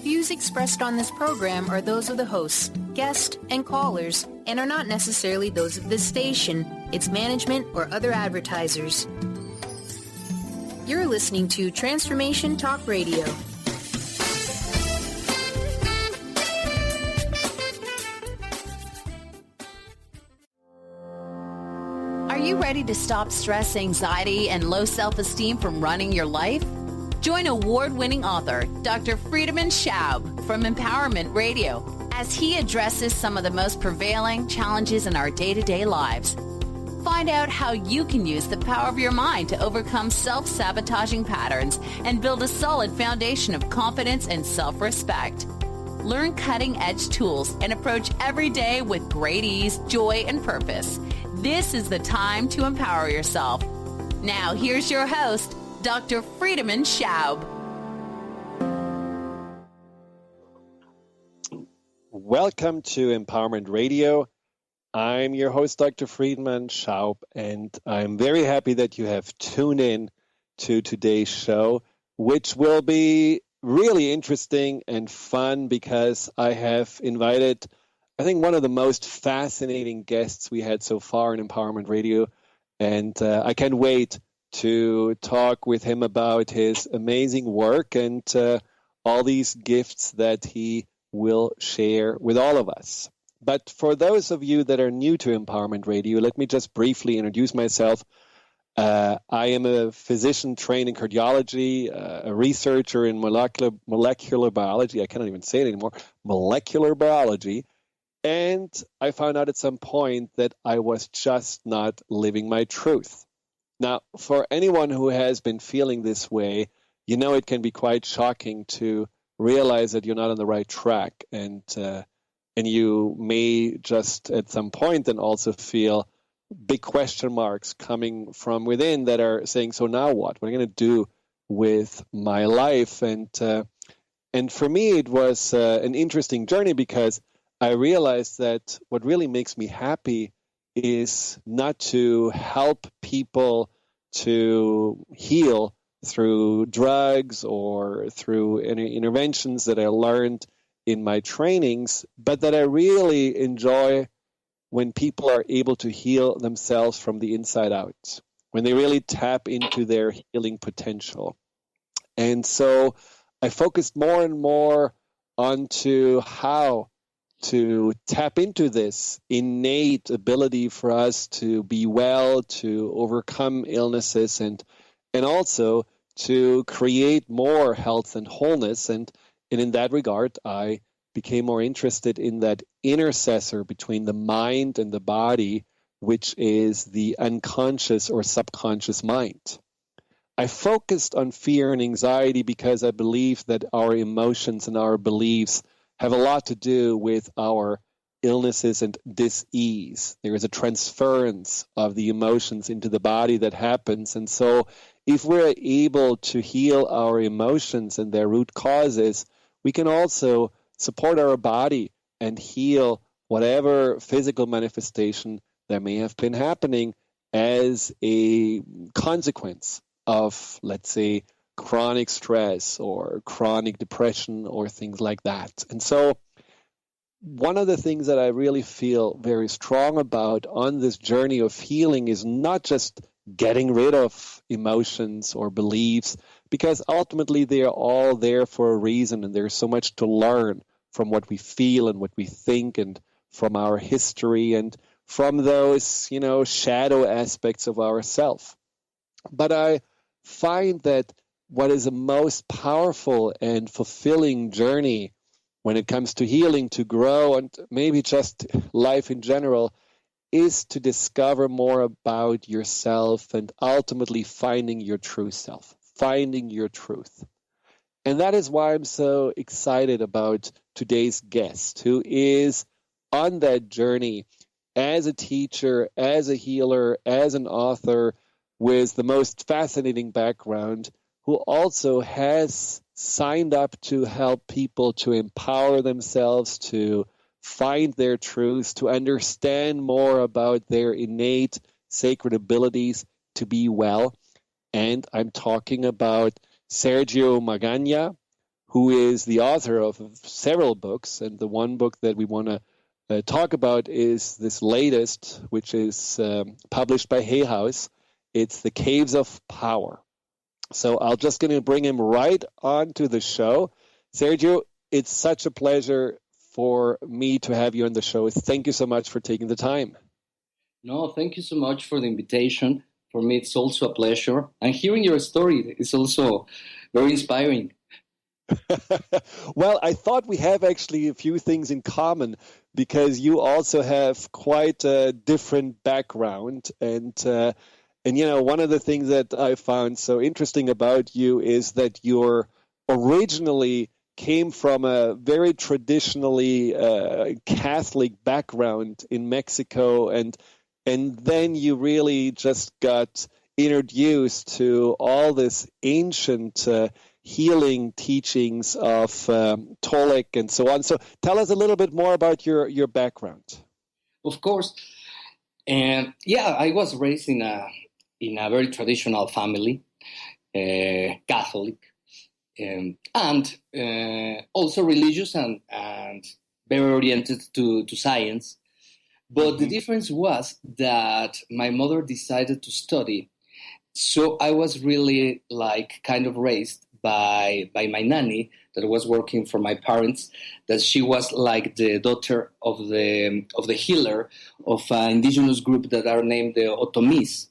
views expressed on this program are those of the hosts, guests, and callers, and are not necessarily those of this station, its management, or other advertisers. You're listening to Transformation Talk Radio. Are you ready to stop stress, anxiety, and low self-esteem from running your life? Join award-winning author Dr. Friedemann Schaub from Empowerment Radio as he addresses some of the most prevailing challenges in our day-to-day lives. Find out how you can use the power of your mind to overcome self-sabotaging patterns and build a solid foundation of confidence and self-respect. Learn cutting-edge tools and approach every day with great ease, joy, and purpose. This is the time to empower yourself. Now, here's your host, Dr. Friedemann Schaub. Welcome to Empowerment Radio. I'm your host, Dr. Friedemann Schaub, and I'm very happy that you have tuned in to today's show, which will be really interesting and fun because I have invited, I think, one of the most fascinating guests we had so far in Empowerment Radio, and I can't wait to talk with him about his amazing work and all these gifts that he will share with all of us. But for those of you that are new to Empowerment Radio, let me just briefly introduce myself. I am a physician trained in cardiology, a researcher in molecular biology. I cannot even say it anymore. Molecular biology. And I found out at some point that I was just not living my truth. Now, for anyone who has been feeling this way, you know it can be quite shocking to realize that you're not on the right track, and you may just at some point then also feel big question marks coming from within that are saying, so now what? What am I going to do with my life? And for me, it was an interesting journey because I realized that what really makes me happy is not to help people to heal through drugs or through any interventions that I learned in my trainings, but that I really enjoy when people are able to heal themselves from the inside out, when they really tap into their healing potential. And so I focused more and more onto how to tap into this innate ability for us to be well, to overcome illnesses, and also to create more health and wholeness. And in that regard, I became more interested in that intercessor between the mind and the body, which is the unconscious or subconscious mind. I focused on fear and anxiety because I believe that our emotions and our beliefs have a lot to do with our illnesses and dis-ease. There is a transference of the emotions into the body that happens. And so if we're able to heal our emotions and their root causes, we can also support our body and heal whatever physical manifestation that may have been happening as a consequence of, let's say, chronic stress or chronic depression or things like that. And so one of the things that I really feel very strong about on this journey of healing is not just getting rid of emotions or beliefs, because ultimately they are all there for a reason, and there's so much to learn from what we feel and what we think, and from our history and from those, shadow aspects of ourself. But I find that what is the most powerful and fulfilling journey when it comes to healing, to grow, and maybe just life in general, is to discover more about yourself and ultimately finding your true self, finding your truth. And that is why I'm so excited about today's guest, who is on that journey as a teacher, as a healer, as an author, with the most fascinating background, who also has signed up to help people to empower themselves, to find their truths, to understand more about their innate sacred abilities to be well. And I'm talking about Sergio Magana, who is the author of several books. And the one book that we want to talk about is this latest, which is published by Hay House. It's The Caves of Power. So I'm just going to bring him right onto the show. Sergio, it's such a pleasure for me to have you on the show. Thank you so much for taking the time. No, thank you so much for the invitation. For me, it's also a pleasure. And hearing your story is also very inspiring. Well, I thought we have actually a few things in common because you also have quite a different background. And you know, one of the things that I found so interesting about you is that you're originally came from a very traditionally Catholic background in Mexico, and then you really just got introduced to all this ancient healing teachings of Tolek and so on. So tell us a little bit more about your background. Of course. And yeah, I was raised in a very traditional family, Catholic, and also religious and very oriented to science. But the difference was that my mother decided to study. So I was really like kind of raised by my nanny that was working for my parents, that she was like the daughter of the healer of an indigenous group that are named the Otomis,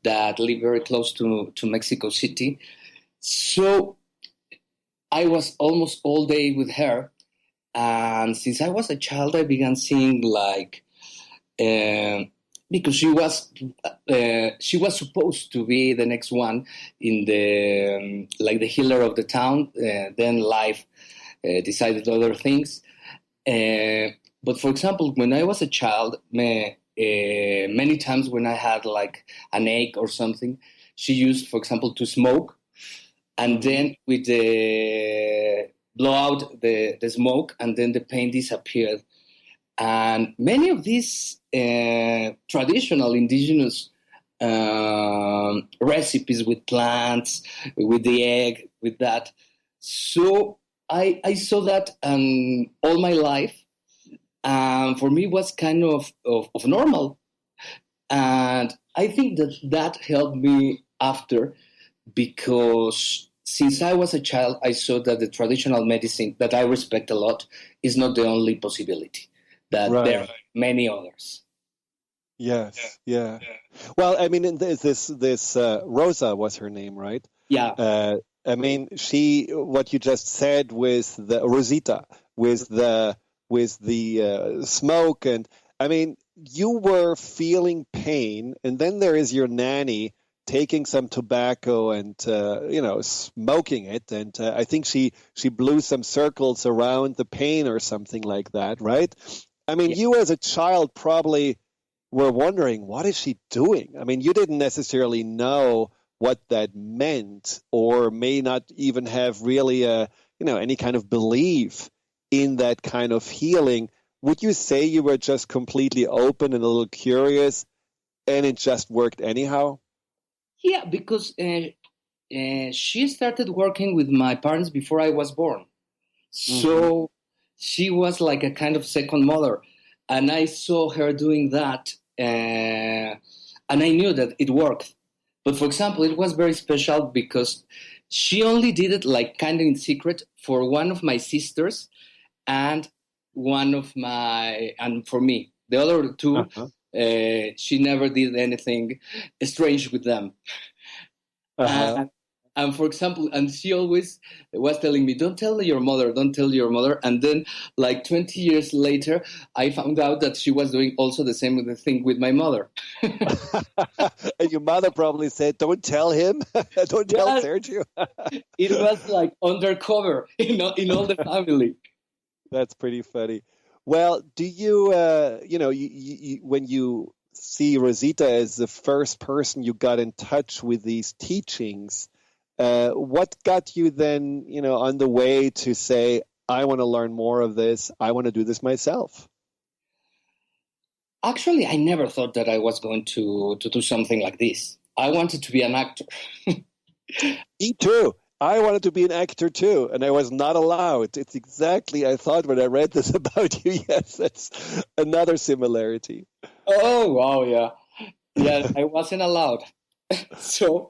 that live very close to Mexico City. So I was almost all day with her. And since I was a child, I began seeing like, because she was supposed to be the next one in the like the healer of the town. Then life decided other things. But for example, when I was a child, many times when I had like an ache or something, she used, for example, to smoke, and then with the blow out the smoke, and then the pain disappeared. And many of these traditional indigenous recipes with plants, with the egg, with that. So I saw that all my life. For me, it was kind of normal. And I think that helped me after, because since I was a child, I saw that the traditional medicine that I respect a lot is not the only possibility. That there are many others. Yes, yeah. Well, I mean, this Rosa was her name, right? Yeah. I mean, what you just said with the Rosita, with the smoke, and I mean, you were feeling pain, and then there is your nanny taking some tobacco and smoking it, and I think she blew some circles around the pain or something like that, right? I mean, you as a child probably were wondering, what is she doing? I mean, you didn't necessarily know what that meant, or may not even have really any kind of belief in that kind of healing. Would you say you were just completely open and a little curious, and it just worked anyhow? Yeah, because she started working with my parents before I was born. So she was like a kind of second mother. And I saw her doing that, and I knew that it worked. But for example, it was very special because she only did it like kind of in secret for one of my sisters and for me. The other two, she never did anything strange with them. And for example, and she always was telling me, don't tell your mother. And then like 20 years later, I found out that she was doing also the same thing with my mother. And your mother probably said, don't tell him. Don't tell Sergio. It was like undercover, in all the family. That's pretty funny. Well, do you, when you see Rosita as the first person you got in touch with these teachings, what got you then, on the way to say, I want to learn more of this. I want to do this myself? Actually, I never thought that I was going to do something like this. I wanted to be an actor. Me too. I wanted to be an actor too, and I was not allowed. It's exactly, I thought when I read this about you, yes, that's another similarity. Oh, wow, yeah. Yeah, I wasn't allowed. So,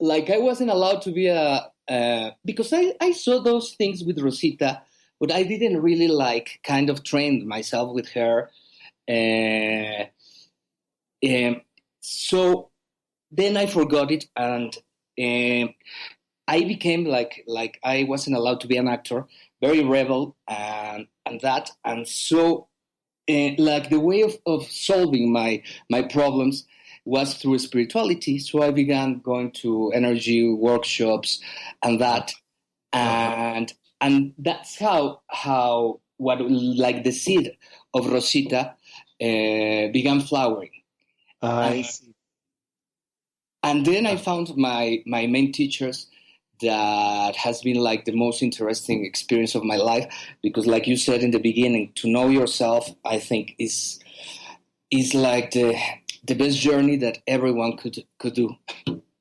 like, I wasn't allowed to be because I saw those things with Rosita, but I didn't really kind of train myself with her. So then I forgot it, and I became like I wasn't allowed to be an actor, very rebel, and that, and so the way of solving my problems was through spirituality. So I began going to energy workshops and that, and that's how the seed of Rosita began flowering. I see. And then I found my main teachers. That has been the most interesting experience of my life, because like you said in the beginning, to know yourself, I think is like the best journey that everyone could do.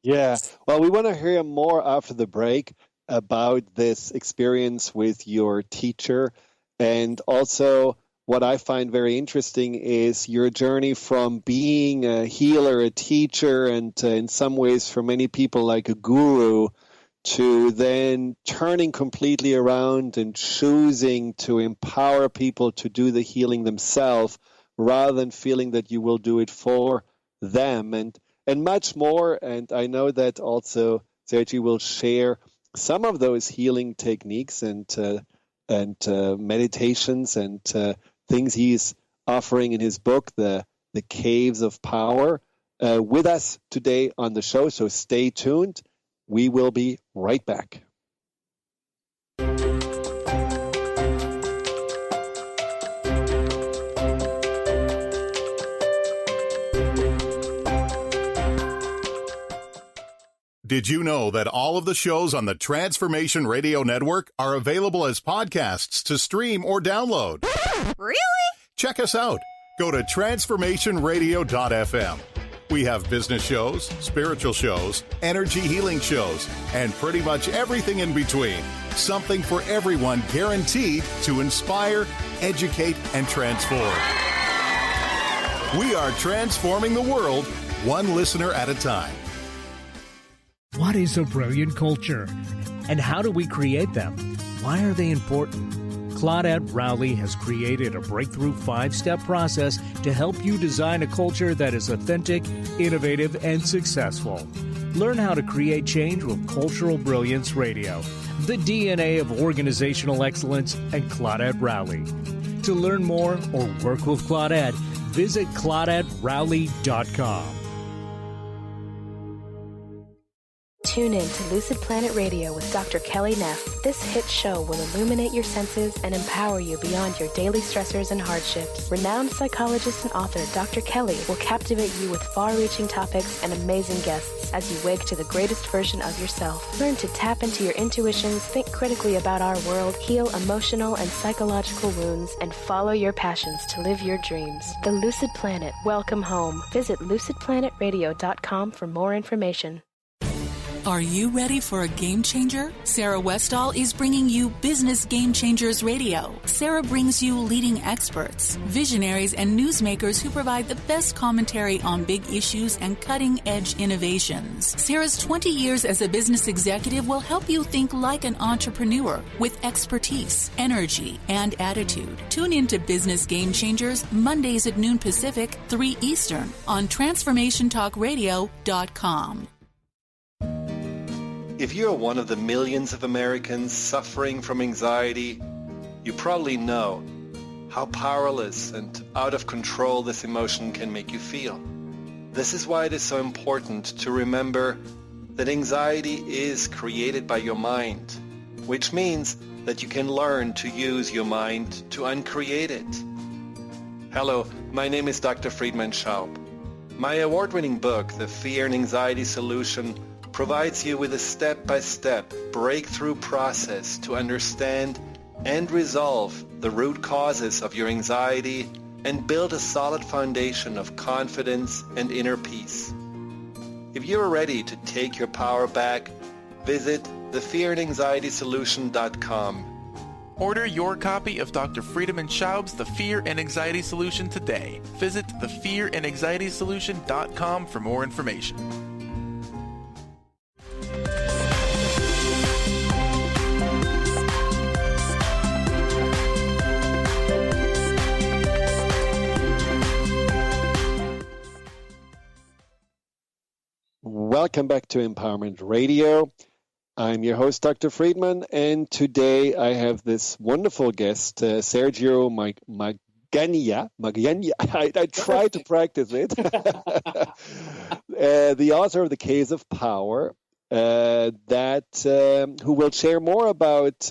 Yeah. Well, we want to hear more after the break about this experience with your teacher. And also what I find very interesting is your journey from being a healer, a teacher, and in some ways for many people like a guru, to then turning completely around and choosing to empower people to do the healing themselves rather than feeling that you will do it for them, and much more. And I know that also Sergio will share some of those healing techniques and meditations and things he's offering in his book, The Caves of Power, with us today on the show. So stay tuned. We will be right back. Did you know that all of the shows on the Transformation Radio Network are available as podcasts to stream or download? Really? Check us out. Go to transformationradio.fm. We have business shows, spiritual shows, energy healing shows, and pretty much everything in between. Something for everyone, guaranteed to inspire, educate, and transform. We are transforming the world, one listener at a time. What is a brilliant culture? And how do we create them? Why are they important? Claudette Rowley has created a breakthrough 5-step process to help you design a culture that is authentic, innovative, and successful. Learn how to create change with Cultural Brilliance Radio, the DNA of organizational excellence, and Claudette Rowley. To learn more or work with Claudette, visit ClaudetteRowley.com. Tune in to Lucid Planet Radio with Dr. Kelly Neff. This hit show will illuminate your senses and empower you beyond your daily stressors and hardships. Renowned psychologist and author Dr. Kelly will captivate you with far-reaching topics and amazing guests as you wake to the greatest version of yourself. Learn to tap into your intuitions, think critically about our world, heal emotional and psychological wounds, and follow your passions to live your dreams. The Lucid Planet. Welcome home. Visit lucidplanetradio.com for more information. Are you ready for a game changer? Sarah Westall is bringing you Business Game Changers Radio. Sarah brings you leading experts, visionaries, and newsmakers who provide the best commentary on big issues and cutting-edge innovations. Sarah's 20 years as a business executive will help you think like an entrepreneur with expertise, energy, and attitude. Tune into Business Game Changers Mondays at noon Pacific, 3 Eastern on TransformationTalkRadio.com. If you're one of the millions of Americans suffering from anxiety, you probably know how powerless and out of control this emotion can make you feel. This is why it is so important to remember that anxiety is created by your mind, which means that you can learn to use your mind to uncreate it. Hello, my name is Dr. Friedemann Schaub. My award-winning book, The Fear and Anxiety Solution, provides you with a step-by-step breakthrough process to understand and resolve the root causes of your anxiety and build a solid foundation of confidence and inner peace. If you are ready to take your power back, visit thefearandanxietysolution.com. Order your copy of Dr. Friedemann Schaub's The Fear and Anxiety Solution today. Visit thefearandanxietysolution.com for more information. Welcome back to Empowerment Radio. I'm your host, Dr. Friedemann, and today I have this wonderful guest, Sergio Magantildea. I tried to practice it. The author of The Caves of Power, who will share more about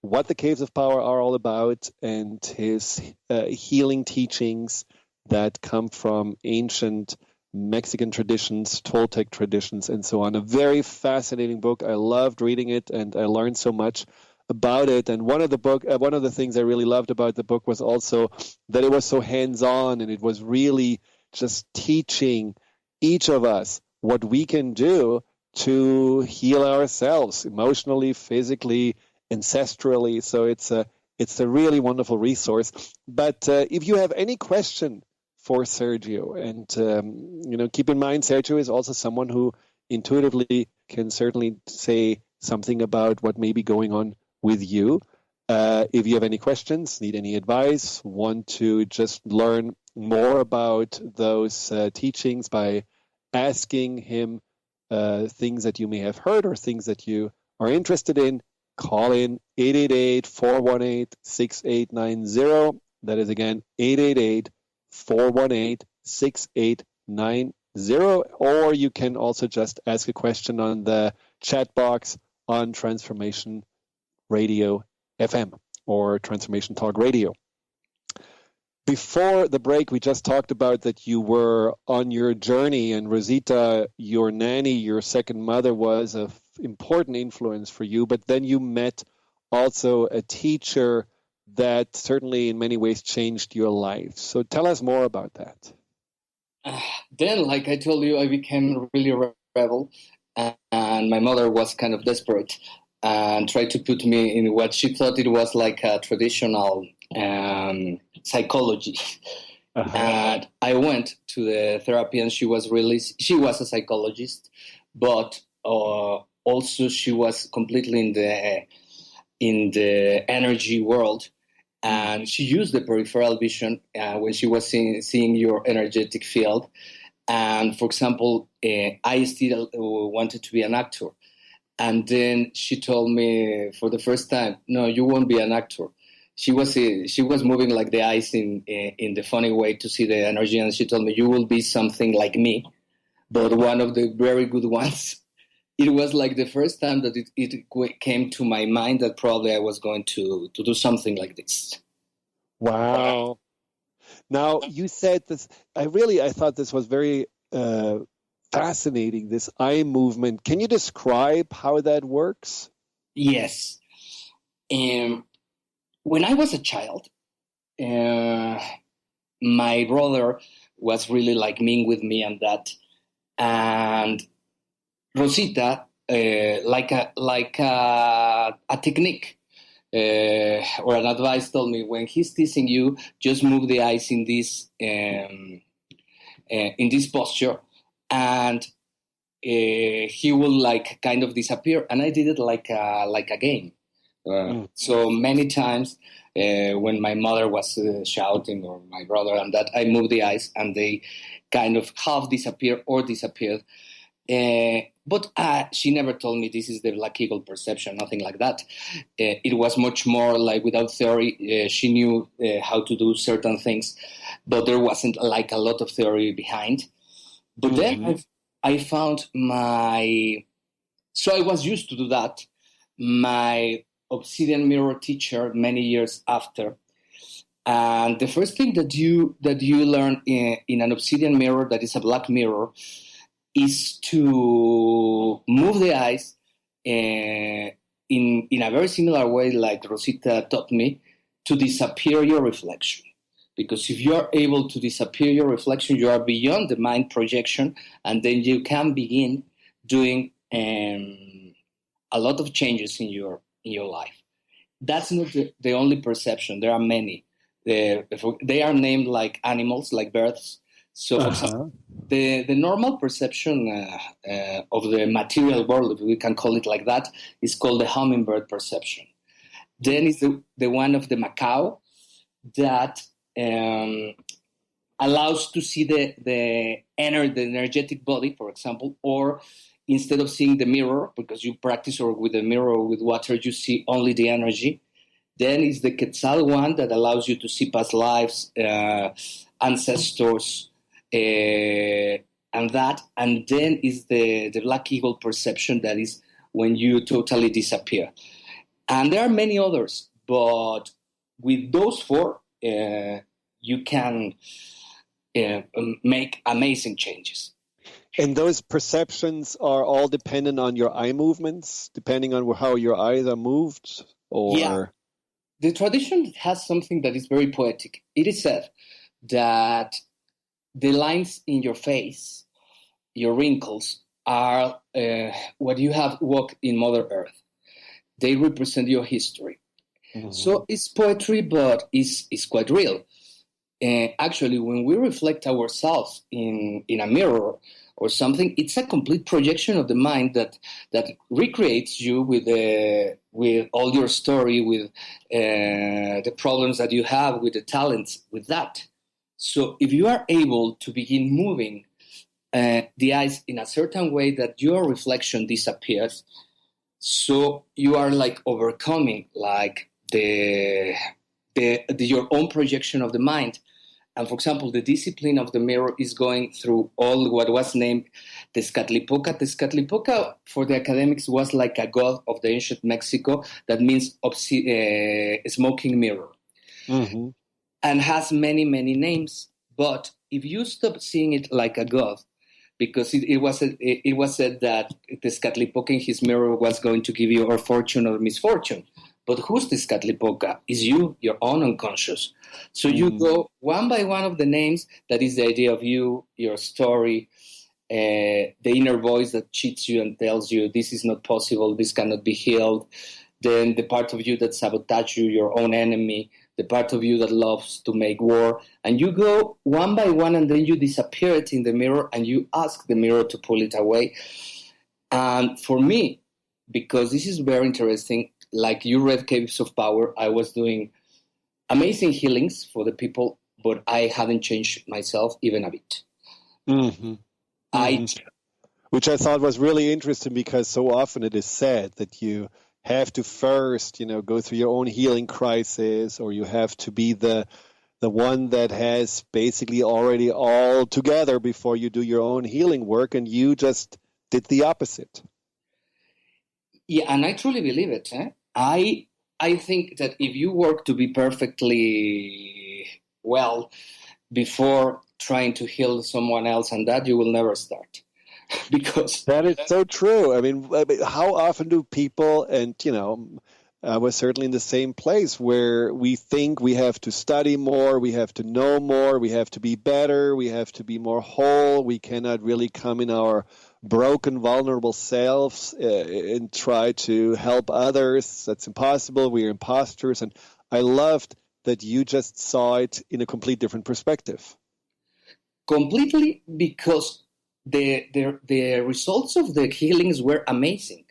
what the Caves of Power are all about and his healing teachings that come from ancient Mexican traditions, Toltec traditions, and so on. A very fascinating book. I loved reading it, and I learned so much about it. And one of the things I really loved about the book was also that it was so hands-on, and it was really just teaching each of us what we can do to heal ourselves emotionally, physically, ancestrally. So it's a really wonderful resource. But if you have any question for Sergio, and keep in mind, Sergio is also someone who intuitively can certainly say something about what may be going on with you. If you have any questions, need any advice, want to just learn more about those teachings by asking him things that you may have heard or things that you are interested in, call in 888-418-6890. That is again 888-418-6890, or you can also just ask a question on the chat box on Transformation Radio FM or Transformation Talk Radio. Before the break, we just talked about that you were on your journey, and Rosita, your nanny, your second mother, was an important influence for you, but then you met also a teacher that certainly in many ways changed your life. So tell us more about that. Then, like I told you, I became really rebel, and my mother was kind of desperate and tried to put me in what she thought it was like a traditional psychology. Uh-huh. And I went to the therapy, and she was a psychologist, but also she was completely in the energy world. And she used the peripheral vision when she was seeing your energetic field. And for example, I still wanted to be an actor. And then she told me for the first time, no, you won't be an actor. She was moving like the eyes in the funny way to see the energy. And she told me, you will be something like me, but one of the very good ones. It was like the first time that it came to my mind that probably I was going to do something like this. Wow. Now, you said this, I thought this was very fascinating, this eye movement. Can you describe how that works? Yes. When I was a child, my brother was really like mean with me and that. And Rosita, like a technique or an advice told me, when he's teasing you, just move the eyes in this posture, and he will like kind of disappear. And I did it like a game. So many times when my mother was shouting, or my brother and that, I moved the eyes and they kind of half disappeared or disappeared. But she never told me this is the Black Eagle perception, nothing like that. It was much more like without theory. She knew how to do certain things, but there wasn't like a lot of theory behind. But then I found so I was used to do that. My obsidian mirror teacher many years after. And the first thing that you learn in an obsidian mirror that is a black mirror is to move the eyes in a very similar way like Rosita taught me, to disappear your reflection. Because if you are able to disappear your reflection, you are beyond the mind projection, and then you can begin doing a lot of changes in your life. That's not the only perception. There are many. They are named like animals, like birds. So, for example, the normal perception of the material world, if we can call it like that, is called the hummingbird perception. Then is the one of the macaw that allows to see the energetic body, for example, or instead of seeing the mirror, because you practice or with the mirror or with water, you see only the energy. Then is the quetzal one that allows you to see past lives, ancestors, and that. And then is the black eagle perception, that is when you totally disappear. And there are many others, but with those four, you can make amazing changes. And those perceptions are all dependent on your eye movements, depending on how your eyes are moved? Or... Yeah. The tradition has something that is very poetic. It is said that the lines in your face, your wrinkles, are what you have walked in Mother Earth. They represent your history. Mm-hmm. So it's poetry, but it's quite real. Actually, when we reflect ourselves in a mirror or something, it's a complete projection of the mind that recreates you with all your story, with the problems that you have, with the talents, with that. So if you are able to begin moving the eyes in a certain way that your reflection disappears, so you are like overcoming like your own projection of the mind. And for example, the discipline of the mirror is going through all what was named Tezcatlipoca. Tezcatlipoca, for the academics, was like a god of the ancient Mexico that means smoking mirror. Mm-hmm. And has many, many names. But if you stop seeing it like a god, because it was said that Tezcatlipoca in his mirror was going to give you or fortune or misfortune. But who's Tezcatlipoca? Is you, your own unconscious. So you go one by one of the names. That is the idea of you, your story, the inner voice that cheats you and tells you this is not possible, this cannot be healed. Then the part of you that sabotages you, your own enemy, the part of you that loves to make war. And you go one by one, and then you disappear it in the mirror, and you ask the mirror to pull it away. And for me, because this is very interesting, like you read Caves of Power, I was doing amazing healings for the people, but I haven't changed myself even a bit. Mm-hmm. Which I thought was really interesting, because so often it is said that you have to first, go through your own healing crisis, or you have to be the one that has basically already all together before you do your own healing work, and you just did the opposite. Yeah, and I truly believe it. I think that if you work to be perfectly well before trying to heal someone else, and that you will never start. Because that is so true. I mean, how often do people, and I was certainly in the same place, where we think we have to study more, we have to know more, we have to be better, we have to be more whole, we cannot really come in our broken, vulnerable selves and try to help others. That's impossible. We're imposters. And I loved that you just saw it in a complete different perspective. Completely, because the results of the healings were amazing.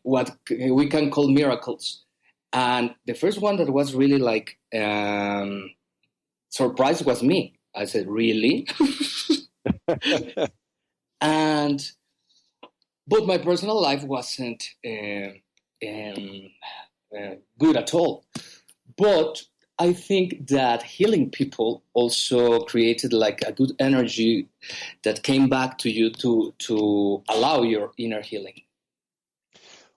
What we can call miracles. And the first one that was really like surprised was me. I said, really? But my personal life wasn't good at all. But I think that healing people also created like a good energy that came back to you to allow your inner healing.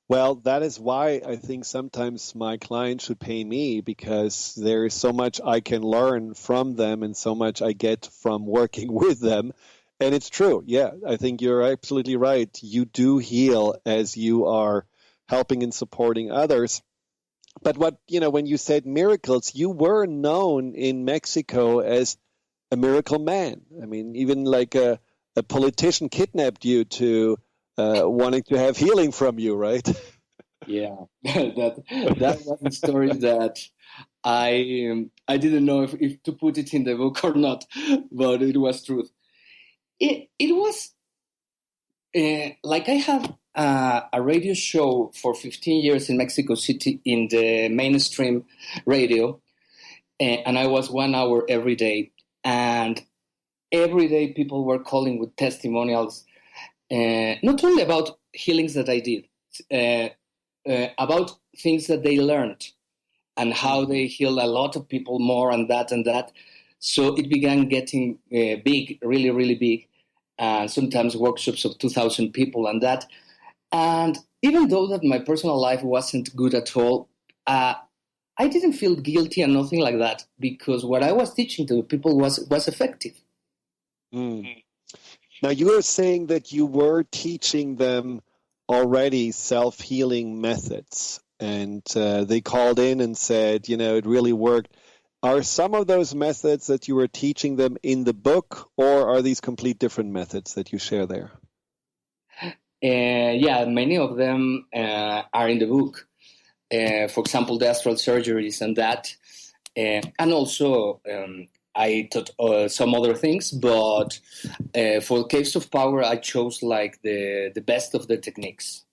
Well, that is why I think sometimes my clients should pay me, because there is so much I can learn from them and so much I get from working with them. And it's true. Yeah, I think you're absolutely right. You do heal as you are helping and supporting others. But when you said miracles, you were known in Mexico as a miracle man. I mean, even like a politician kidnapped you to wanting to have healing from you, right? Yeah, that was a story that I didn't know if to put it in the book or not, but it was truth. It was like I have a radio show for 15 years in Mexico City in the mainstream radio, and I was 1 hour every day, and every day people were calling with testimonials, not only about healings that I did, about things that they learned and how they healed a lot of people more and that. So it began getting big, really, really big. Sometimes workshops of 2,000 people and that. And even though that my personal life wasn't good at all, I didn't feel guilty and nothing like that, because what I was teaching to people was effective. Mm. Now, you were saying that you were teaching them already self-healing methods, and they called in and said, it really worked. Are some of those methods that you were teaching them in the book, or are these complete different methods that you share there? Yeah, many of them are in the book. For example, the astral surgeries and that. And also, I taught some other things, but for Caves of Power, I chose like the best of the techniques.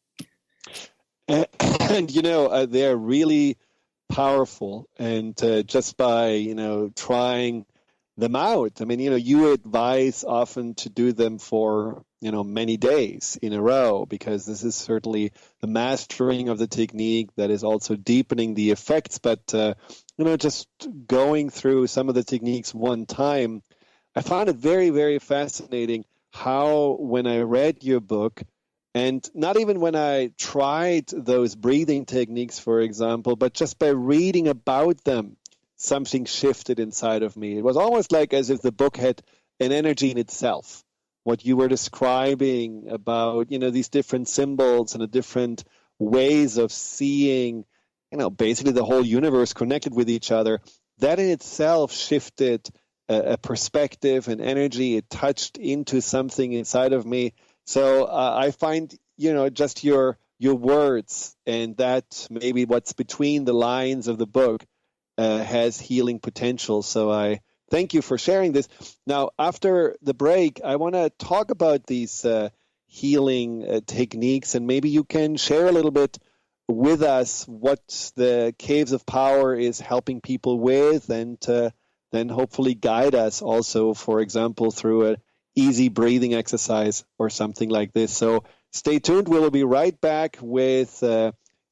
And they're really powerful, and just by trying them out. I mean, you advise often to do them for many days in a row, because this is certainly the mastering of the technique that is also deepening the effects. But just going through some of the techniques one time, I found it very, very fascinating how, when I read your book, and not even when I tried those breathing techniques, for example, but just by reading about them, something shifted inside of me. It was almost like as if the book had an energy in itself. What you were describing about, these different symbols and the different ways of seeing, basically the whole universe connected with each other, that in itself shifted a perspective and energy. It touched into something inside of me. So I find, just your words and that maybe what's between the lines of the book has healing potential. So I thank you for sharing this. Now, after the break, I want to talk about these healing techniques, and maybe you can share a little bit with us what the Caves of Power is helping people with, and then hopefully guide us also, for example, through an easy breathing exercise or something like this. So stay tuned. We'll be right back with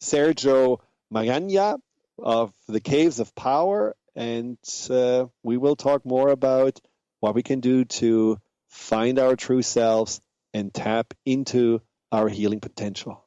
Sergio Magana of the Caves of Power, and we will talk more about what we can do to find our true selves and tap into our healing potential.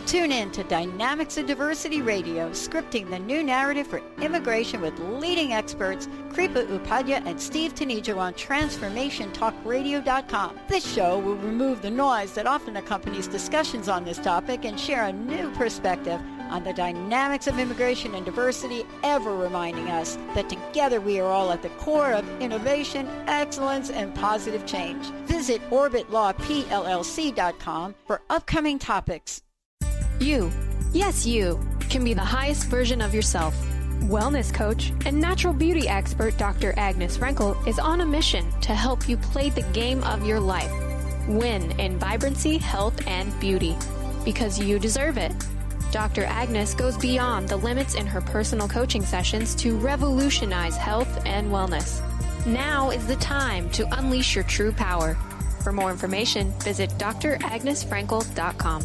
Tune in to Dynamics of Diversity Radio, scripting the new narrative for immigration with leading experts Kripa Upadhyaya and Steve Tanijo on TransformationTalkRadio.com. This show will remove the noise that often accompanies discussions on this topic and share a new perspective on the dynamics of immigration and diversity, ever reminding us that together we are all at the core of innovation, excellence, and positive change. Visit OrbitLawPLLC.com for upcoming topics. You, yes you, can be the highest version of yourself. Wellness coach and natural beauty expert Dr. Agnes Frankel is on a mission to help you play the game of your life. Win in vibrancy, health, and beauty. Because you deserve it. Dr. Agnes goes beyond the limits in her personal coaching sessions to revolutionize health and wellness. Now is the time to unleash your true power. For more information, visit dragnesfrankel.com.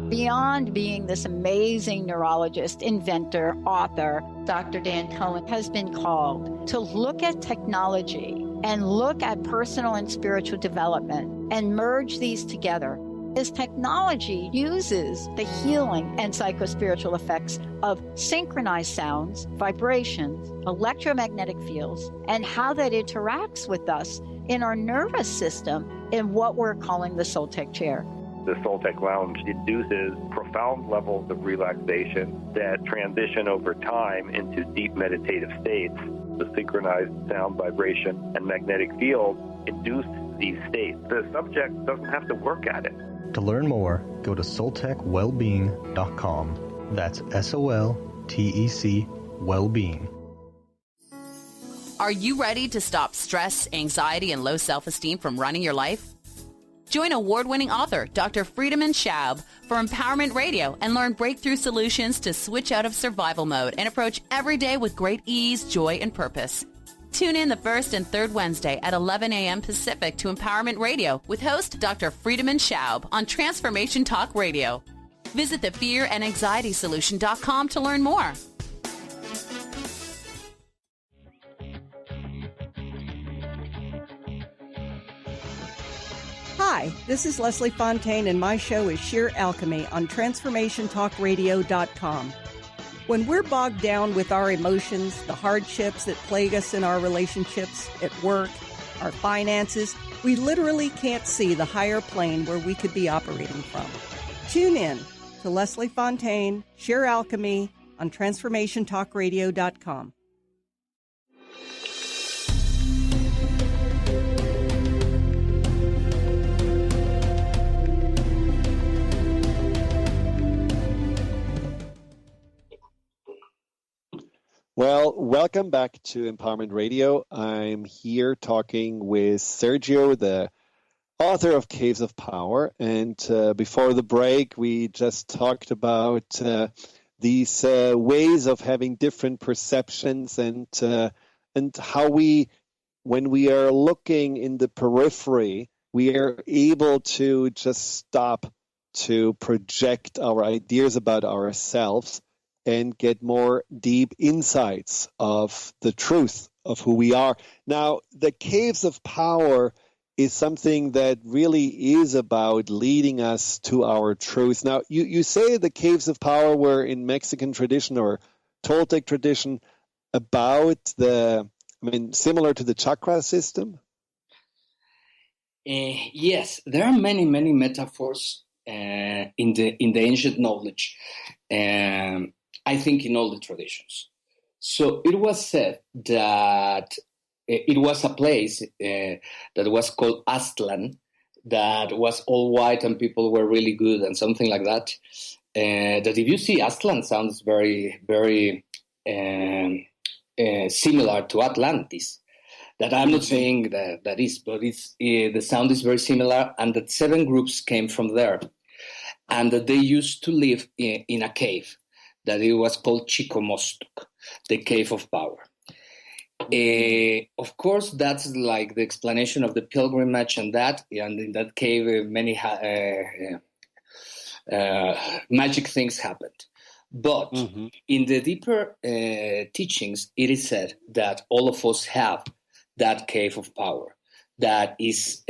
Beyond being this amazing neurologist, inventor, author, Dr. Dan Cohen has been called to look at technology and look at personal and spiritual development and merge these together is technology uses the healing and psychospiritual effects of synchronized sounds, vibrations, electromagnetic fields, and how that interacts with us in our nervous system in what we're calling the Soltec chair. The Soltec Lounge induces profound levels of relaxation that transition over time into deep meditative states. The synchronized sound, vibration, and magnetic field induce these states. The subject doesn't have to work at it. To learn more, go to soltecwellbeing.com. That's SOLTEC Wellbeing. Are you ready to stop stress, anxiety, and low self-esteem from running your life? Join award-winning author Dr. Friedemann Schaub for Empowerment Radio and learn breakthrough solutions to switch out of survival mode and approach every day with great ease, joy, and purpose. Tune in the first and third Wednesday at 11 a.m. Pacific to Empowerment Radio with host Dr. Friedemann Schaub on Transformation Talk Radio. Visit thefearandanxietysolution.com to learn more. Hi, this is Leslie Fontaine, and my show is Sheer Alchemy on TransformationTalkRadio.com. When we're bogged down with our emotions, the hardships that plague us in our relationships, at work, our finances, we literally can't see the higher plane where we could be operating from. Tune in to Leslie Fontaine, Sheer Alchemy on TransformationTalkRadio.com. Well, welcome back to Empowerment Radio. I'm here talking with Sergio, the author of Caves of Power. And before the break, we just talked about these ways of having different perceptions and how we, when we are looking in the periphery, we are able to just stop to project our ideas about ourselves and get more deep insights of the truth of who we are. Now, the Caves of Power is something that really is about leading us to our truth. Now, you say the Caves of Power were in Mexican tradition or Toltec tradition about similar to the chakra system? Yes, there are many metaphors in the ancient knowledge. I think in all the traditions. So it was said that it was a place that was called Aztlan, that was all white and people were really good and something like that. That if you see Aztlan sounds very, very similar to Atlantis. That I'm not saying that is, but it's the sound is very similar, and that 7 groups came from there, and that they used to live in a cave. That it was called Chicomostok, the Cave of Power. Of course, that's like the explanation of the pilgrimage and in that cave, many magic things happened. But in the deeper teachings, it is said that all of us have that Cave of Power. That is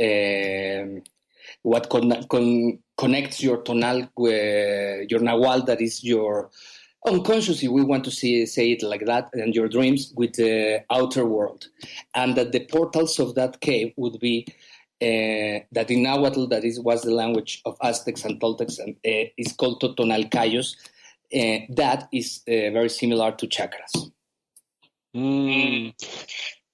what connects your tonal, your nahual, that is your unconsciously, we want to say it like that, and your dreams with the outer world. And that the portals of that cave would be that in Nahuatl, was the language of Aztecs and Toltecs, and is called Totonalcayos. That is very similar to chakras.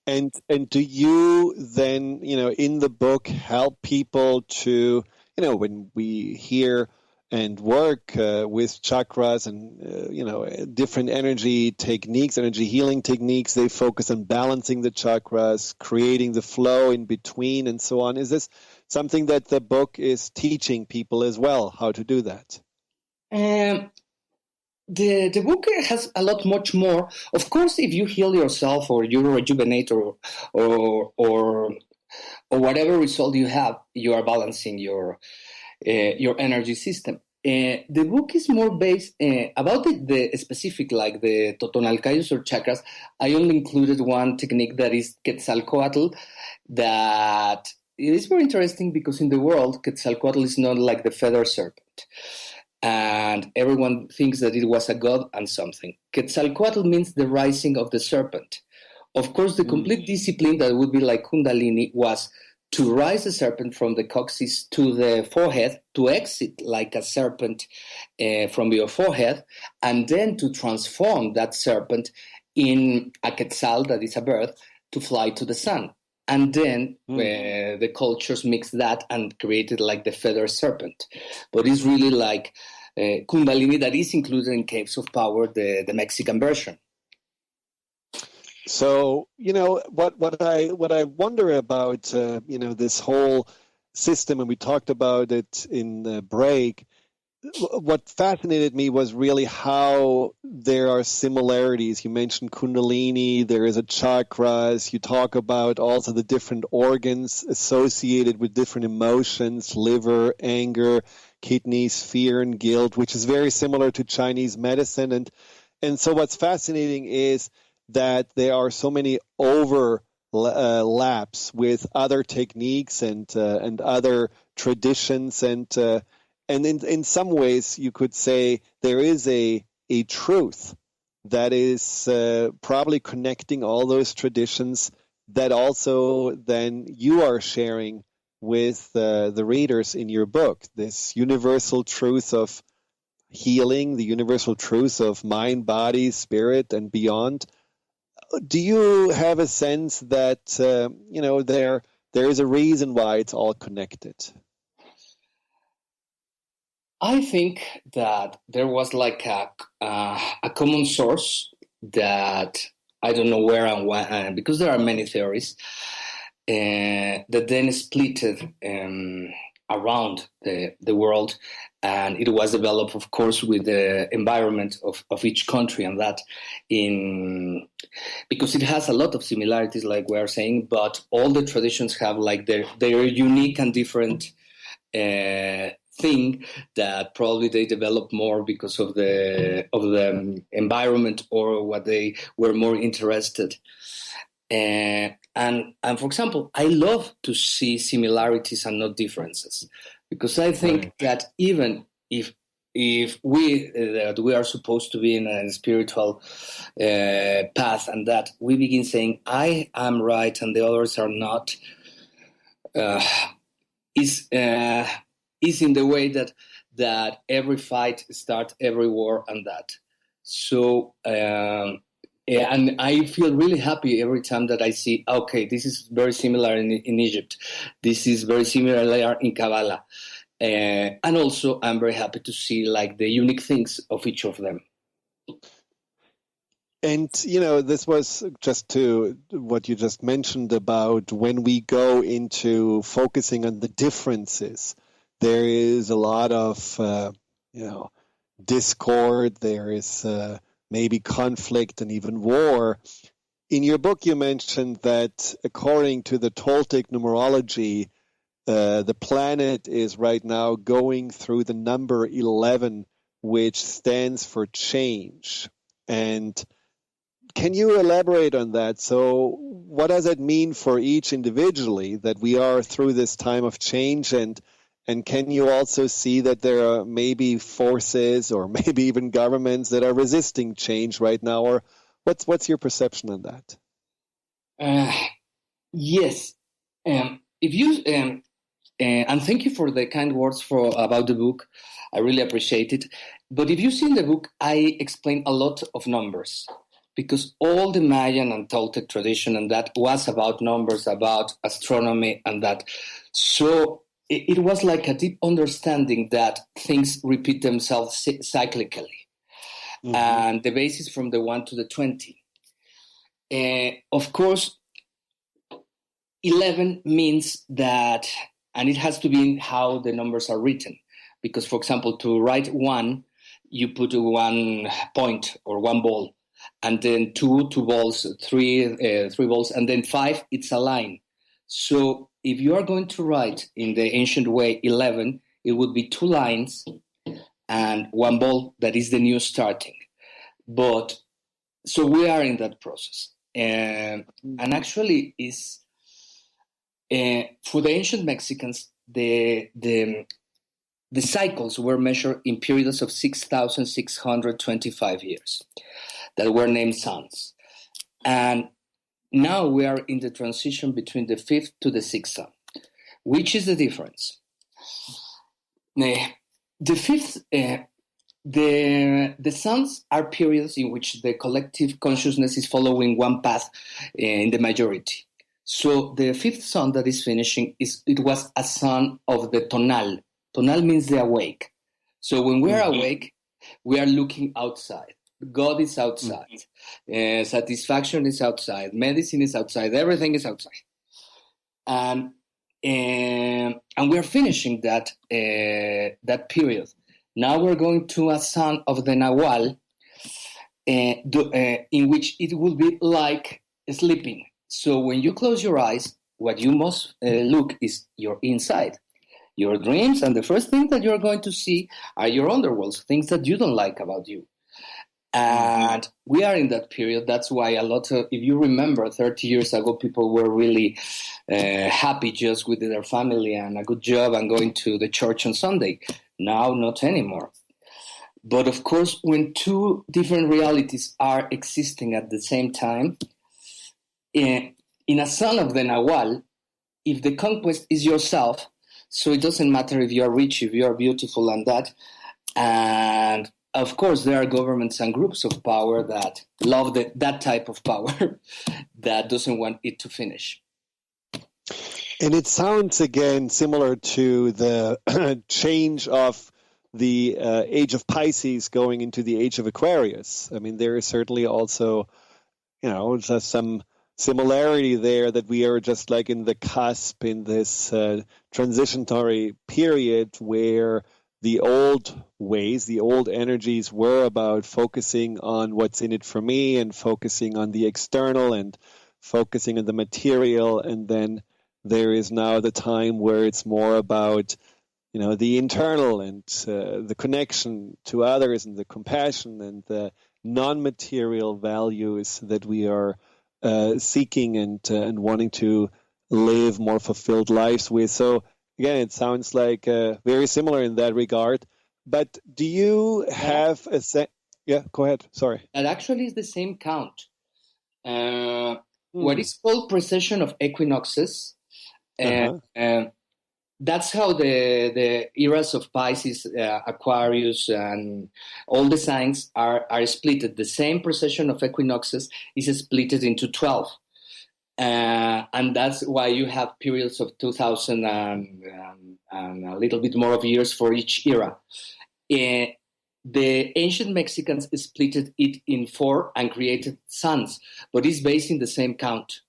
And do you then, in the book, help people to, when we hear and work with chakras and, different energy techniques, energy healing techniques, they focus on balancing the chakras, creating the flow in between and so on. Is this something that the book is teaching people as well, how to do that? The book has a lot much more. Of course, if you heal yourself or you rejuvenate or whatever result you have, you are balancing your energy system. The book is more based about the specific, like the Totonalcayos or chakras. I only included one technique that is Quetzalcoatl, that it is very interesting because in the world, Quetzalcoatl is not like the feather serpent. And everyone thinks that it was a god and something. Quetzalcoatl means the rising of the serpent. Of course, the complete discipline that would be like Kundalini was to rise the serpent from the coccyx to the forehead, to exit like a serpent from your forehead, and then to transform that serpent in a quetzal, that is a bird, to fly to the sun. And then the cultures mixed that and created like the feather serpent. But it's really like Kundalini that is included in Caves of Power, the Mexican version. So, what I wonder about, this whole system, and we talked about it in the break, what fascinated me was really how there are similarities. You mentioned Kundalini, there is a chakras, you talk about also the different organs associated with different emotions, liver, anger, kidneys, fear and guilt, which is very similar to Chinese medicine. And so what's fascinating is that there are so many overlaps with other techniques and other traditions, and in some ways you could say there is a truth that is probably connecting all those traditions that also then you are sharing with the readers in your book, this universal truth of healing, the universal truth of mind, body, spirit, and beyond. Do you have a sense that there is a reason why it's all connected? I think that there was like a common source that I don't know where and why, because there are many theories that then splitted around the world, and it was developed, of course, with the environment of each country, and that because it has a lot of similarities, like we are saying, but all the traditions have like their unique and different thing that probably they developed more because of the environment or what they were more interested. And for example, I love to see similarities and not differences, because I think that even if we are supposed to be in a spiritual path, and that we begin saying I am right and the others are not, is in the way that every fight starts every war, and that. So and I feel really happy every time that I see, okay, this is very similar in Egypt. This is very similar in Kabbalah. And also I'm very happy to see like the unique things of each of them. And, this was just to what you just mentioned about when we go into focusing on the differences, there is a lot of, discord, there is maybe conflict and even war. In your book, you mentioned that according to the Toltec numerology, the planet is right now going through the number 11, which stands for change. And can you elaborate on that? So what does it mean for each individually that we are through this time of change? And can you also see that there are maybe forces or maybe even governments that are resisting change right now? Or what's your perception on that? Yes. If you and thank you for the kind words about the book. I really appreciate it. But if you see in the book, I explain a lot of numbers, because all the Mayan and Toltec tradition and that was about numbers, about astronomy and that. So it was like a deep understanding that things repeat themselves cyclically. Mm-hmm. And the basis from the 1 to the 20. Of course, 11 means that, and it has to be how the numbers are written. Because, for example, to write 1, you put 1 point or 1 ball, and then 2 balls, 3 balls, and then 5, it's a line. So if you are going to write in the ancient way 11, it would be 2 lines and 1 ball, that is the new starting. But so we are in that process. And actually For the ancient Mexicans, the cycles were measured in periods of 6,625 years that were named suns. And now we are in the transition between the fifth to the sixth sun. Which is the difference? The fifth, the suns are periods in which the collective consciousness is following one path in the majority. So the fifth sun that is finishing, it was a sun of the tonal. Tonal means the awake. So when we are awake, we are looking outside. God is outside. Satisfaction is outside. Medicine is outside. Everything is outside. And we are finishing that period. Now we're going to a sun of the Nahual, in which it will be like sleeping. So when you close your eyes, what you must look is your inside, your dreams, and the first thing that you're going to see are your underworlds, things that you don't like about you. And we are in that period. That's why if you remember 30 years ago, people were really happy just with their family and a good job and going to the church on Sunday. Now, not anymore. But of course, when two different realities are existing at the same time, in a son of the Nahual, if the conquest is yourself, so it doesn't matter if you are rich, if you are beautiful and that. And of course, there are governments and groups of power that love that type of power that doesn't want it to finish. And it sounds, again, similar to the change of the age of Pisces going into the age of Aquarius. I mean, there is certainly also, just some similarity there that we are just like in the cusp in this transitionary period where the old ways, the old energies were about focusing on what's in it for me and focusing on the external and focusing on the material. And then there is now the time where it's more about, the internal and the connection to others and the compassion and the non-material values that we are seeking and wanting to live more fulfilled lives with. So again, it sounds like very similar in that regard. But do you have a Yeah, go ahead. Sorry. That actually is the same count. What is called precession of equinoxes. That's how the eras of Pisces, Aquarius, and all the signs are split. The same precession of equinoxes is split into 12. And that's why you have periods of 2,000 and a little bit more of years for each era. The ancient Mexicans split it in 4 and created suns, but it's based in the same count.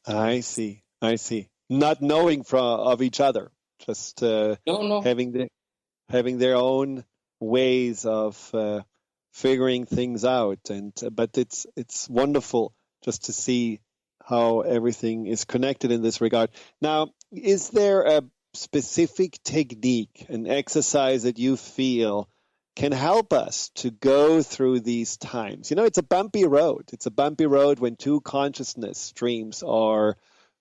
I see. Not knowing of each other, just having their own ways of figuring things out. But it's wonderful just to see how everything is connected in this regard. Now, is there a specific technique, an exercise that you feel can help us to go through these times? It's a bumpy road. It's a bumpy road when two consciousness streams are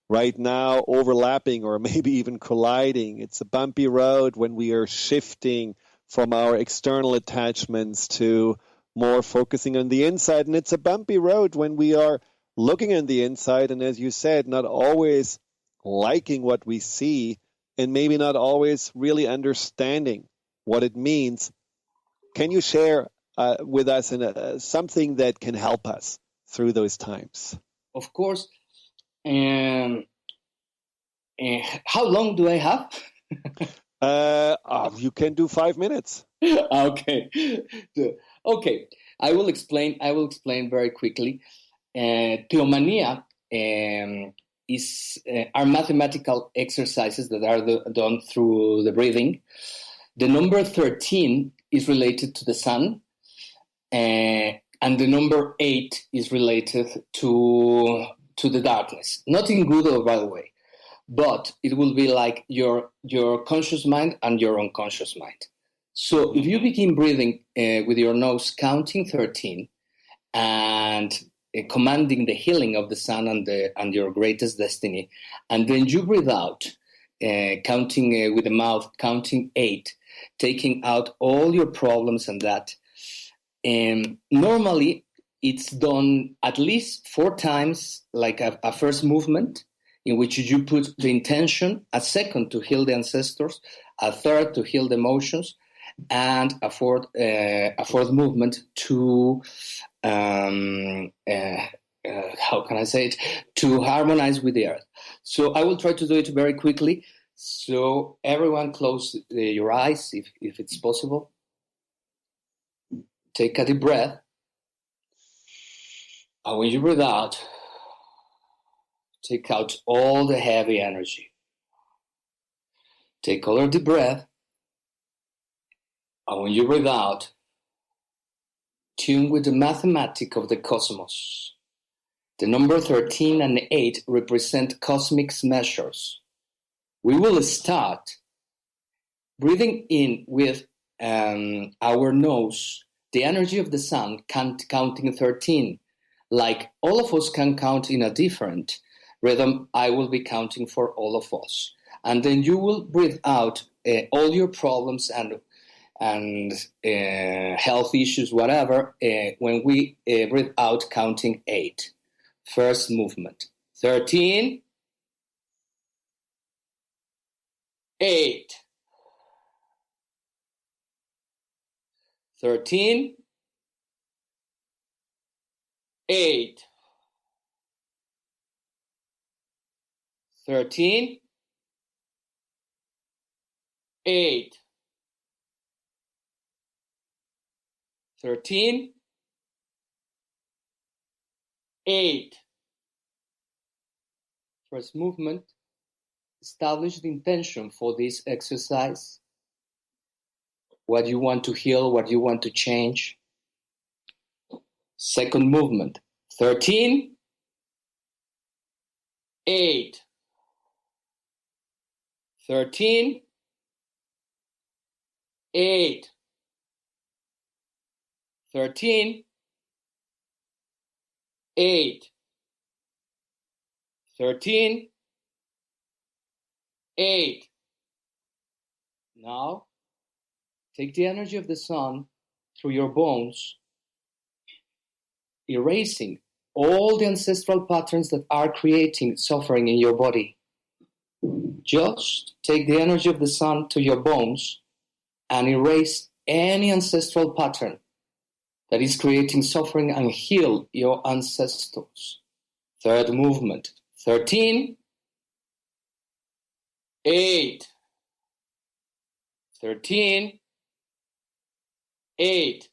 right now overlapping or maybe even colliding. It's a bumpy road when we are shifting from our external attachments to more focusing on the inside. And it's a bumpy road when we are looking on the inside and, as you said, not always liking what we see and maybe not always really understanding what it means. Can you share with us something that can help us through those times? Of course. How long do I have? You can do 5 minutes. Okay. I will explain very quickly. Theomania are mathematical exercises that are done through the breathing. The number 13 is related to the sun, and the number 8 is related to the darkness. Not in good or bad way, but it will be like your conscious mind and your unconscious mind. So if you begin breathing with your nose, counting 13, and commanding the healing of the sun and your greatest destiny. And then you breathe out, counting with the mouth, counting 8, taking out all your problems and that. Normally, it's done at least 4 times, like a first movement, in which you put the intention, a second to heal the ancestors, a third to heal the emotions, and a fourth movement to how can I say it? To harmonize with the earth. So I will try to do it very quickly. So everyone close your eyes if it's possible. Take a deep breath. And when you breathe out, take out all the heavy energy. Take another deep breath. And when you breathe out, tune with the mathematics of the cosmos. The number 13 and 8 represent cosmic measures. We will start breathing in with our nose, the energy of the sun, counting 13. Like all of us can count in a different rhythm, I will be counting for all of us. And then you will breathe out all your problems and health issues, whatever, when we breathe out counting 8. First movement. 13, 8. 13, 8. 13, 8. 13, 8. First movement. Establish the intention for this exercise. What you want to heal, what you want to change. Second movement. 13, 8. 13, 8. 13, 8. 13, 8. Now, take the energy of the sun through your bones, erasing all the ancestral patterns that are creating suffering in your body. Just take the energy of the sun to your bones and erase any ancestral pattern that is creating suffering and heal your ancestors. Third movement. 13, 8. 13, 8.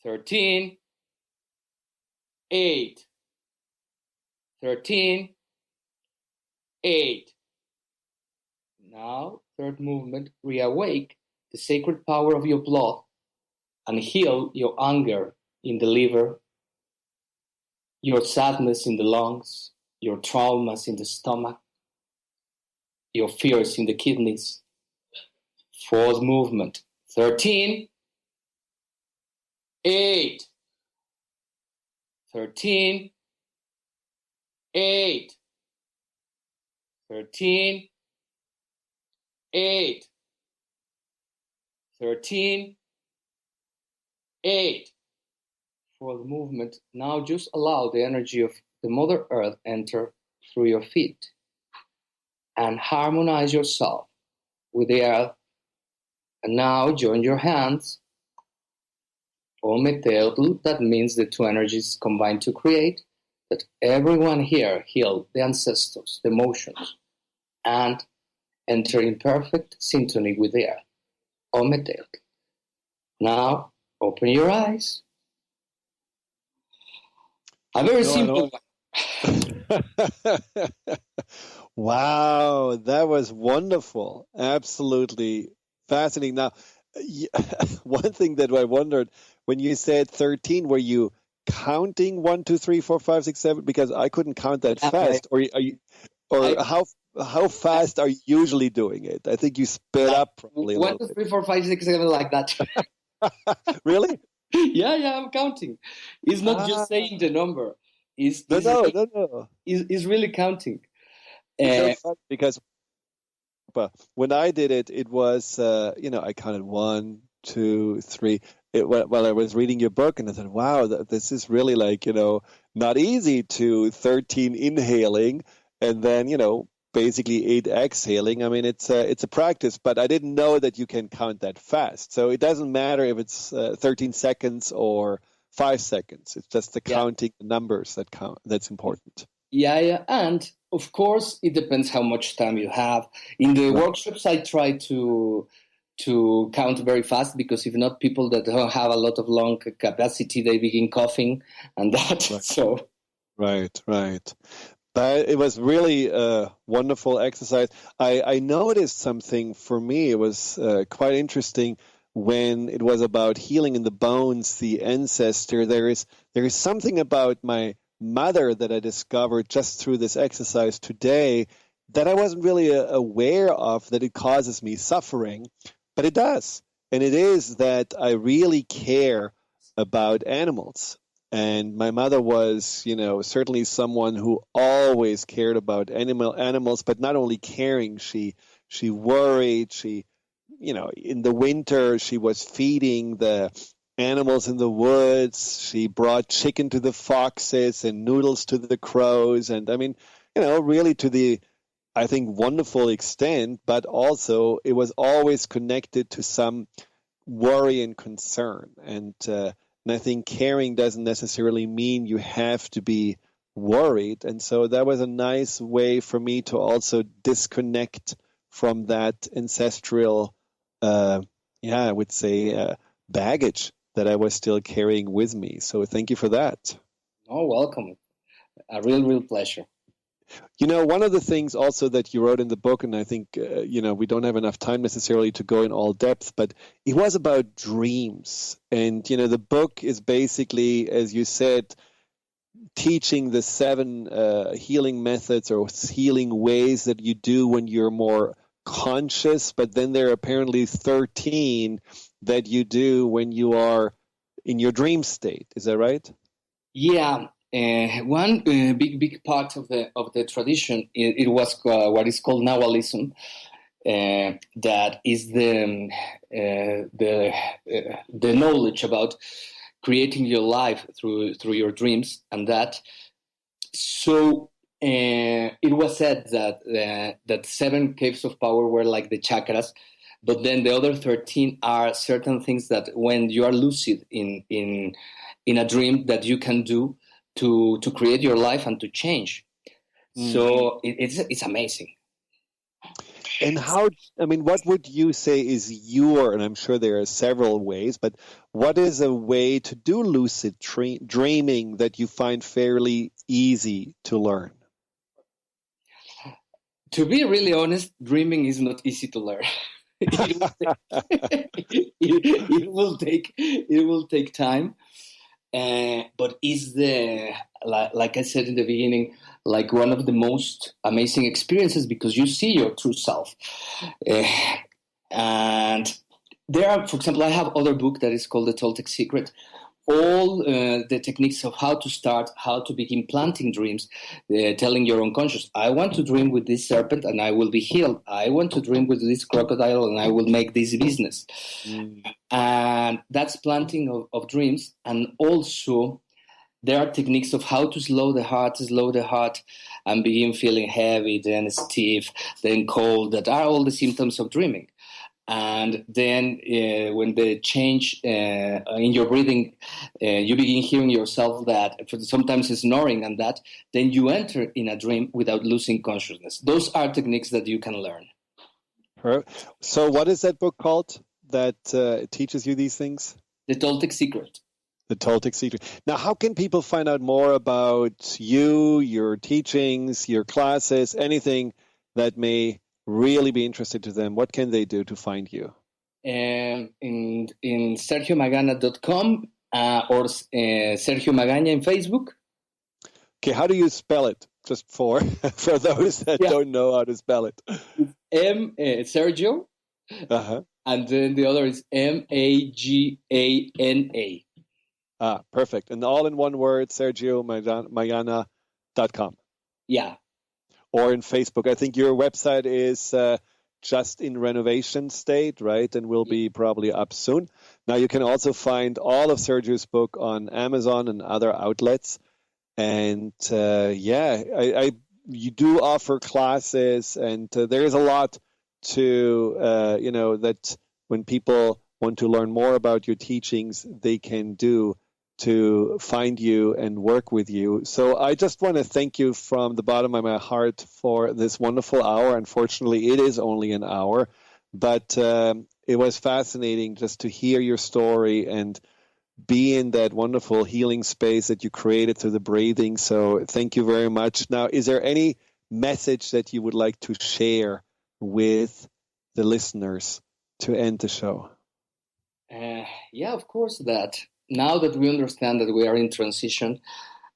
13, 8. 13, 8. Now, third movement, reawake the sacred power of your blood and heal your anger in the liver, your sadness in the lungs, your traumas in the stomach, your fears in the kidneys. Fourth movement, 13, 8. 13, 8. 13, 8. 13, 8. For the movement, now just allow the energy of the Mother Earth enter through your feet and harmonize yourself with the earth. And now join your hands. Ometeotl, that means the two energies combine to create, that everyone here heal the ancestors, the emotions, and enter in perfect symphony with the earth. Ometeotl. Now, open your eyes. A very simple one. Wow, that was wonderful. Absolutely fascinating. Now, one thing that I wondered, when you said 13, were you counting 1, 2, 3, 4, 5, 6, 7? Because I couldn't count that fast. Or are you? Or how fast are you usually doing it? I think you sped up probably. 1, 2, 3, 4, 5, 6, 7, like that. Really? Yeah, I'm counting. It's not just saying the number. It's really counting. It's so fun because when I did it, it was, I counted 1, 2, 3. While I was reading your book, and I thought, wow, this is really not easy to 13 inhaling and then, basically 8 exhaling. I mean, it's a practice, but I didn't know that you can count that fast. So it doesn't matter if it's 13 seconds or 5 seconds. It's just the counting the numbers that count. That's important. Yeah. And of course, it depends how much time you have. In the workshops, I try to count very fast, because if not, people that don't have a lot of lung capacity, they begin coughing and that. Right. So right. But it was really a wonderful exercise. I noticed something for me. It was quite interesting when it was about healing in the bones, the ancestor. There is something about my mother that I discovered just through this exercise today that I wasn't really aware of, that it causes me suffering, but it does. And it is that I really care about animals. And my mother was, certainly someone who always cared about animals, but not only caring, she worried, in the winter, she was feeding the animals in the woods. She brought chicken to the foxes and noodles to the crows. And I mean, really to the, I think, wonderful extent, but also it was always connected to some worry and concern. And I think caring doesn't necessarily mean you have to be worried. And so that was a nice way for me to also disconnect from that ancestral, I would say, baggage that I was still carrying with me. So thank you for that. Oh, welcome. A real pleasure. One of the things also that you wrote in the book, and I think, we don't have enough time necessarily to go in all depth, but it was about dreams. And, the book is basically, as you said, teaching the 7 healing methods or healing ways that you do when you're more conscious, but then there are apparently 13 that you do when you are in your dream state. Is that right? Yeah. One big part of the tradition, it was what is called Nahualism. That is the knowledge about creating your life through your dreams, and that. So it was said that 7 caves of power were like the chakras, but then the other 13 are certain things that when you are lucid in a dream that you can do to create your life and to change. So it's amazing. And what would you say is and I'm sure there are several ways, but what is a way to do lucid dreaming that you find fairly easy to learn? To be really honest, dreaming is not easy to learn. It will take time. But is like I said in the beginning, like one of the most amazing experiences, because you see your true self. And there are, for example, I have other book that is called The Toltec Secret. All the techniques of how to start, how to begin planting dreams, telling your unconscious, I want to dream with this serpent and I will be healed. I want to dream with this crocodile and I will make this business. And that's planting of dreams. And also there are techniques of how to slow the heart and begin feeling heavy, then stiff, then cold. That are all the symptoms of dreaming. And then when the change in your breathing, you begin hearing yourself that sometimes snoring and that, then you enter in a dream without losing consciousness. Those are techniques that you can learn. So what is that book called that teaches you these things? The Toltec Secret. The Toltec Secret. Now, how can people find out more about you, your teachings, your classes, anything that may really be interested to them? What can they do to find you? In sergiomagana.com or Sergio Magaña in Facebook. Okay, how do you spell it? Just for those that don't know how to spell it. Sergio. And then the other is Magana. Perfect. And all in one word, SergioMagana.com. Yeah. Or in Facebook. I think your website is just in renovation state, right? And will be probably up soon. Now you can also find all of Sergio's book on Amazon and other outlets. And you do offer classes, and there is a lot to, that when people want to learn more about your teachings, they can do to find you and work with you. So I just want to thank you from the bottom of my heart for this wonderful hour. Unfortunately, it is only an hour, but it was fascinating just to hear your story and be in that wonderful healing space that you created through the breathing. So thank you very much. Now, is there any message that you would like to share with the listeners to end the show? Of course, that now that we understand that we are in transition,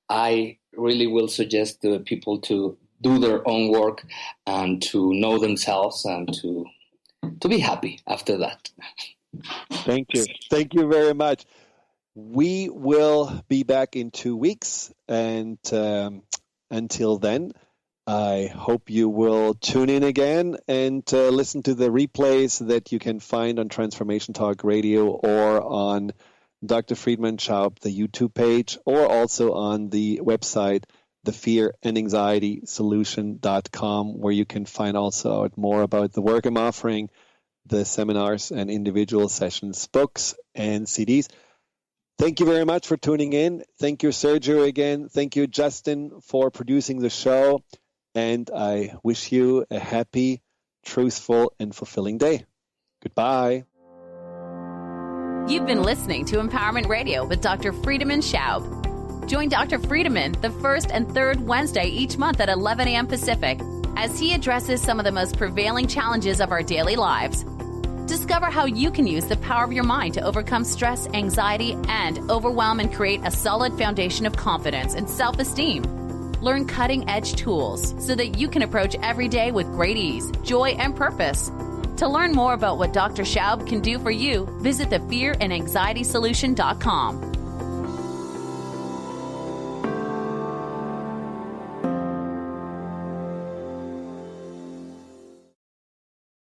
I really will suggest to people to do their own work and to know themselves and to be happy after that. Thank you. Thank you very much. We will be back in 2 weeks, and until then, I hope you will tune in again and listen to the replays that you can find on Transformation Talk Radio or on Dr. Friedemann Schaub, the YouTube page, or also on the website, thefearandanxietysolution.com, where you can find also out more about the work I'm offering, the seminars and individual sessions, books, and CDs. Thank you very much for tuning in. Thank you, Sergio, again. Thank you, Justin, for producing the show. And I wish you a happy, truthful, and fulfilling day. Goodbye. You've been listening to Empowerment Radio with Dr. Friedemann Schaub. Join Dr. Friedemann the first and third Wednesday each month at 11 a.m. Pacific as he addresses some of the most prevailing challenges of our daily lives. Discover how you can use the power of your mind to overcome stress, anxiety, and overwhelm and create a solid foundation of confidence and self-esteem. Learn cutting-edge tools so that you can approach every day with great ease, joy, and purpose. To learn more about what Dr. Schaub can do for you, visit thefearandanxietysolution.com.